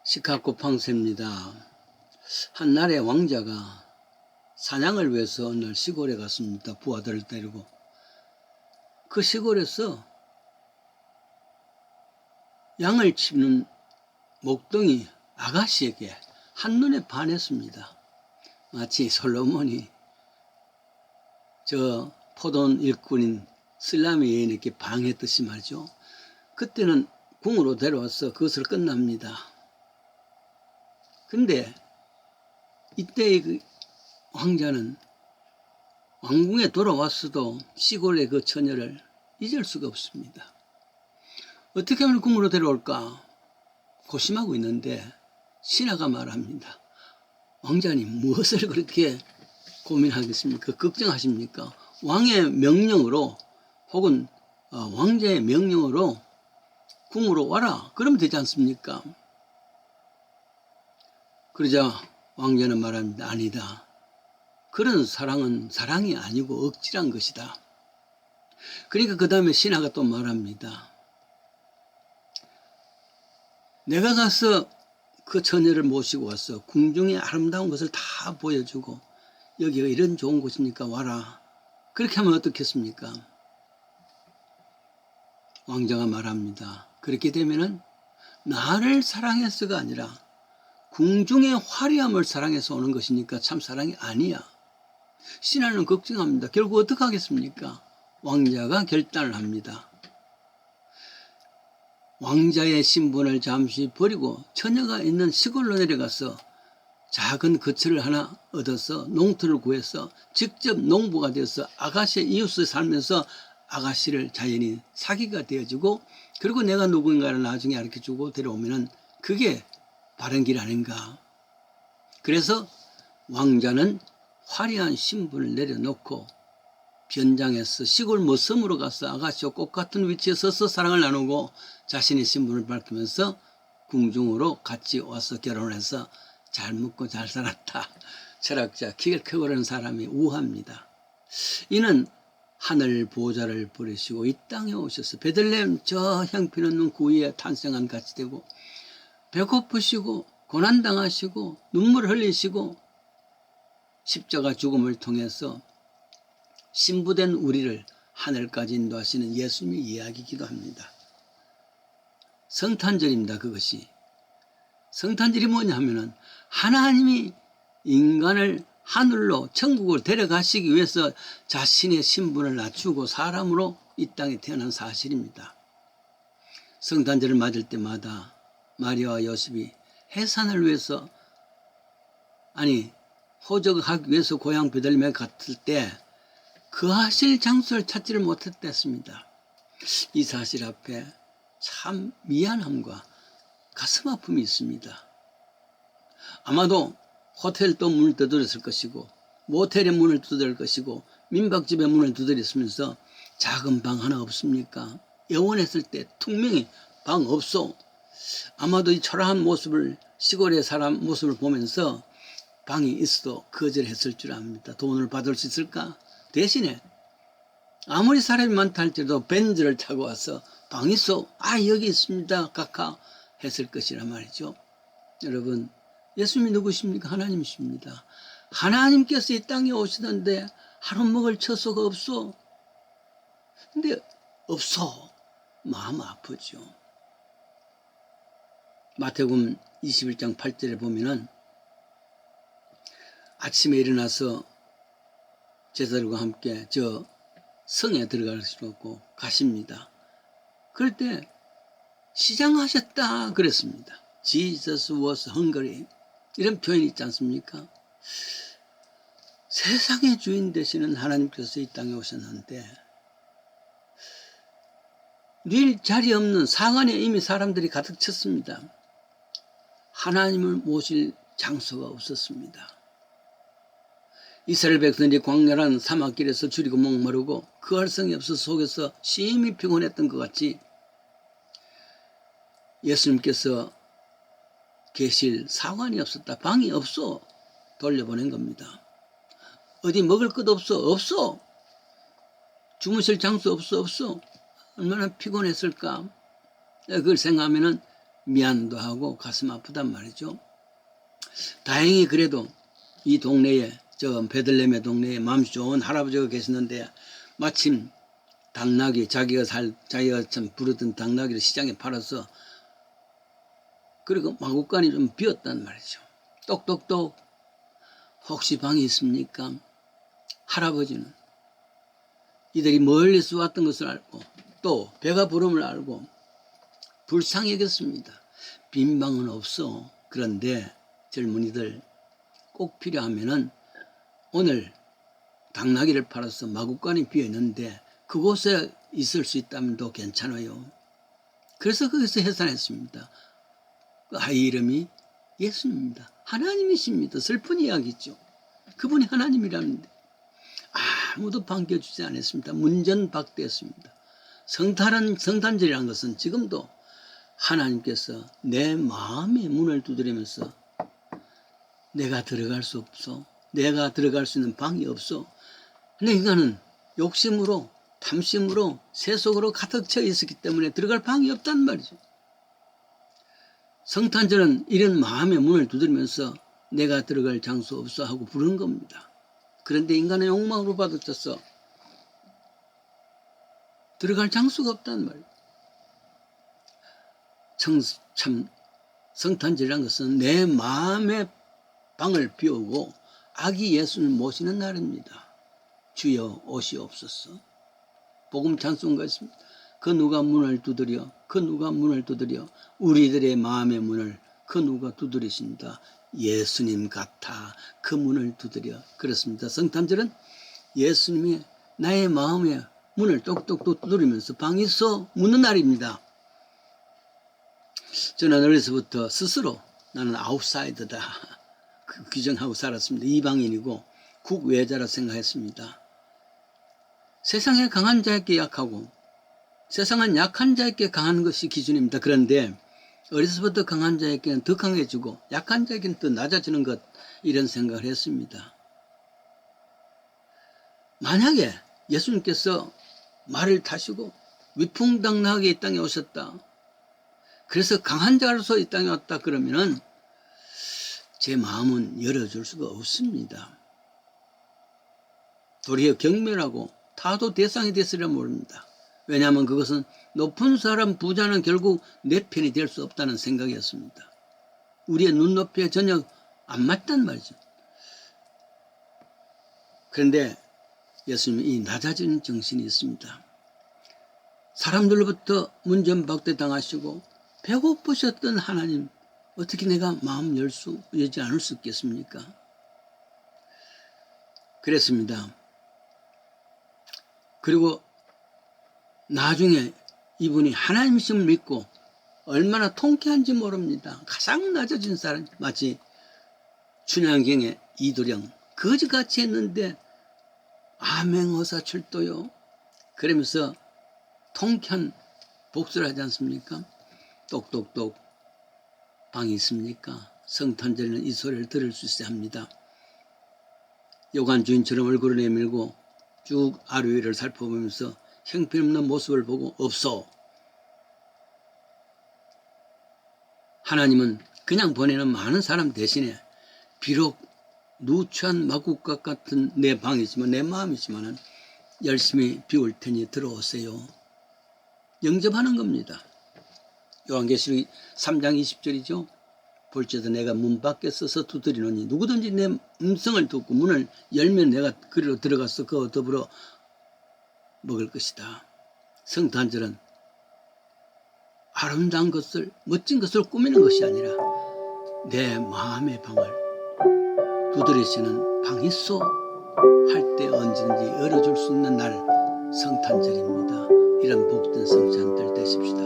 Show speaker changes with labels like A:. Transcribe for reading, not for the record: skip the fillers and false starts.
A: 시카고 방세입니다. 한나라의 왕자가 사냥을 위해서 어느 날 시골에 갔습니다. 부하들을 데리고. 그 시골에서 양을 치는 목동이 아가씨에게 한눈에 반했습니다. 마치 솔로몬이 저 포도원 일꾼인 슬라미 여인에게 방했듯이 말이죠. 그때는 궁으로 데려와서 그것을 끝납니다. 근데 이때의 그 왕자는 왕궁에 돌아왔어도 시골의 그 처녀를 잊을 수가 없습니다. 어떻게 하면 궁으로 데려올까 고심하고 있는데 신하가 말합니다. 왕자님, 무엇을 그렇게 고민하겠습니까? 걱정하십니까? 왕의 명령으로 혹은 왕자의 명령으로 궁으로 와라. 그러면 되지 않습니까? 그러자 왕자는 말합니다. 아니다. 그런 사랑은 사랑이 아니고 억지란 것이다. 그러니까 그 다음에 신하가 또 말합니다. 내가 가서 그 처녀를 모시고 와서 궁중의 아름다운 것을 다 보여주고 여기가 이런 좋은 곳이니까 와라. 그렇게 하면 어떻겠습니까? 왕자가 말합니다. 그렇게 되면은 나를 사랑해서가 아니라 궁중의 화려함을 사랑해서 오는 것이니까 참 사랑이 아니야. 신하는 걱정합니다. 결국 어떻게 하겠습니까? 왕자가 결단을 합니다. 왕자의 신분을 잠시 버리고 처녀가 있는 시골로 내려가서 작은 거처를 하나 얻어서 농토를 구해서 직접 농부가 되어서 아가씨의 이웃을 살면서 아가씨를 자연히 사귀가 되어주고 그리고 내가 누군가를 나중에 가르쳐주고 데려오면은 그게 바른 길 아닌가. 그래서 왕자는 화려한 신분을 내려놓고 변장해서 시골 머섬으로 가서 아가씨와 꽃 같은 위치에 서서 사랑을 나누고 자신의 신분을 밝히면서 궁중으로 같이 와서 결혼을 해서 잘 먹고 잘 살았다. 철학자 키르케고르라는 사람이 우화입니다. 이는 하늘 보좌를 버리시고 이 땅에 오셔서 베들레헴 저 향피 있는 구이에 탄생한 같이 되고 배고프시고 고난당하시고 눈물을 흘리시고 십자가 죽음을 통해서 신부된 우리를 하늘까지 인도하시는 예수님의 이야기이기도 합니다. 성탄절입니다. 그것이. 성탄절이 뭐냐 하면은 하나님이 인간을 하늘로 천국을 데려가시기 위해서 자신의 신분을 낮추고 사람으로 이 땅에 태어난 사실입니다. 성탄절을 맞을 때마다 마리아와 요셉이 해산을 위해서 호적하기 위해서 고향 베들레헴에 갔을 때 거하실 장소를 찾지를 못했댔습니다. 이 사실 앞에 참 미안함과 가슴 아픔이 있습니다. 아마도 호텔도 문을 두드렸을 것이고 모텔의 문을 두드릴 것이고 민박집의 문을 두드렸으면서 작은 방 하나 없습니까? 영원했을 때 퉁명히 방 없소. 아마도 이 초라한 모습을 시골의 사람 모습을 보면서 방이 있어도 거절했을 줄 압니다. 돈을 받을 수 있을까? 대신에 아무리 사람이 많다 할지라도 벤츠를 타고 와서 방 있어. 여기 있습니다. 카카 했을 것이라 말이죠. 여러분, 예수님이 누구십니까? 하나님이십니다. 하나님께서 이 땅에 오시던데 하루 먹을 처소가 없어. 근데 없어. 마음 아프죠. 마태복음 21장 8절에 보면은 아침에 일어나서 제자들과 함께 저 성에 들어가시려고 가십니다. 그럴 때 시장하셨다 그랬습니다. Jesus was hungry. 이런 표현이 있지 않습니까? 세상의 주인 되시는 하나님께서 이 땅에 오셨는데 늘 자리 없는 상안에 이미 사람들이 가득 찼습니다. 하나님을 모실 장소가 없었습니다. 이스라엘 백성들이 광야란 사막길에서 줄이고 목마르고 그 활성이 없어서 속에서 심히 피곤했던 것 같이 예수님께서 계실 사관이 없었다. 방이 없어. 돌려보낸 겁니다. 어디 먹을 것 없어. 주무실 장소 없어. 얼마나 피곤했을까. 그걸 생각하면은 미안도 하고 가슴 아프단 말이죠. 다행히 그래도 이 동네에, 저 베들레헴의 동네에 마음씨 좋은 할아버지가 계시는데 마침 당나귀, 자기가 참 부르던 당나귀를 시장에 팔아서, 그리고 마구간이 좀 비었단 말이죠. 똑똑똑, 혹시 방이 있습니까? 할아버지는 이들이 멀리서 왔던 것을 알고 또 배가 부름을 알고 불쌍히 여겼습니다. 빈 방은 없어. 그런데 젊은이들 꼭 필요하면은 오늘 당나귀를 팔아서 마구간이 비어있는데 그곳에 있을 수 있다면 더 괜찮아요. 그래서 거기서 해산했습니다. 그 아이 이름이 예수님입니다. 하나님이십니다. 슬픈 이야기죠. 그분이 하나님이라는데 아무도 반겨주지 않았습니다. 문전박대했습니다. 성탄절이라는 것은 지금도 하나님께서 내 마음의 문을 두드리면서 내가 들어갈 수 없어. 내가 들어갈 수 있는 방이 없어. 근데 인간은 욕심으로, 탐심으로, 세속으로 가득 차 있었기 때문에 들어갈 방이 없단 말이죠. 성탄절은 이런 마음의 문을 두드리면서 내가 들어갈 장소 없어 하고 부르는 겁니다. 그런데 인간의 욕망으로 받아쳐서 들어갈 장소가 없단 말이에요. 참 성탄절이라는 것은 내 마음의 방을 비우고 아기 예수를 모시는 날입니다. 주여 오시옵소서. 복음 찬송가 있습니다. 그 누가 문을 두드려, 그 누가 문을 두드려, 우리들의 마음의 문을 그 누가 두드리신다. 예수님 같아 그 문을 두드려. 그렇습니다. 성탄절은 예수님이 나의 마음의 문을 똑똑똑 두드리면서 방이 있어 묻는 날입니다. 저는 어려서부터 스스로 나는 아웃사이더다 규정하고 살았습니다. 이방인이고 국외자라 생각했습니다. 세상에 강한 자에게 약하고 세상은 약한 자에게 강한 것이 기준입니다. 그런데 어려서부터 강한 자에게는 더 강해지고 약한 자에게는 더 낮아지는 것, 이런 생각을 했습니다. 만약에 예수님께서 말을 타시고 위풍당당하게 이 땅에 오셨다, 그래서 강한 자로서 이 땅에 왔다 그러면은 제 마음은 열어줄 수가 없습니다. 도리어 경멸하고 타도 대상이 됐으리라 모릅니다. 왜냐하면 그것은 높은 사람 부자는 결국 내 편이 될 수 없다는 생각이었습니다. 우리의 눈높이에 전혀 안 맞단 말이죠. 그런데 예수님이 이 낮아지는 정신이 있습니다. 사람들로부터 문전박대 당하시고 배고프셨던 하나님, 어떻게 내가 마음 열지 않을 수 있겠습니까? 그랬습니다. 그리고 나중에 이분이 하나님이심을 믿고 얼마나 통쾌한지 모릅니다. 가장 낮아진 사람, 마치 춘향경의 이도령 거지같이 했는데 아맹어사 출도요 그러면서 통쾌한 복수를 하지 않습니까? 똑똑똑 방이 있습니까? 성탄절에는 이 소리를 들을 수 있어야 합니다. 요관 주인처럼 얼굴을 내밀고 쭉 아래위를 살펴보면서 형편없는 모습을 보고 없소. 하나님은 그냥 보내는 많은 사람 대신에 비록 누추한 마구간 같은 내 방이지만, 내 마음이지만 열심히 비울 테니 들어오세요. 영접하는 겁니다. 요한계시록 3장 20절이죠. 볼지어다 내가 문 밖에 서서 두드리노니 누구든지 내 음성을 듣고 문을 열면 내가 그리로 들어가서 그와 더불어 먹을 것이다. 성탄절은 아름다운 것을, 멋진 것을 꾸미는 것이 아니라 내 마음의 방을 두드리시는 방이 있어 할 때 언제든지 열어줄 수 있는 날, 성탄절입니다. 이런 복된 성찬들 되십시다.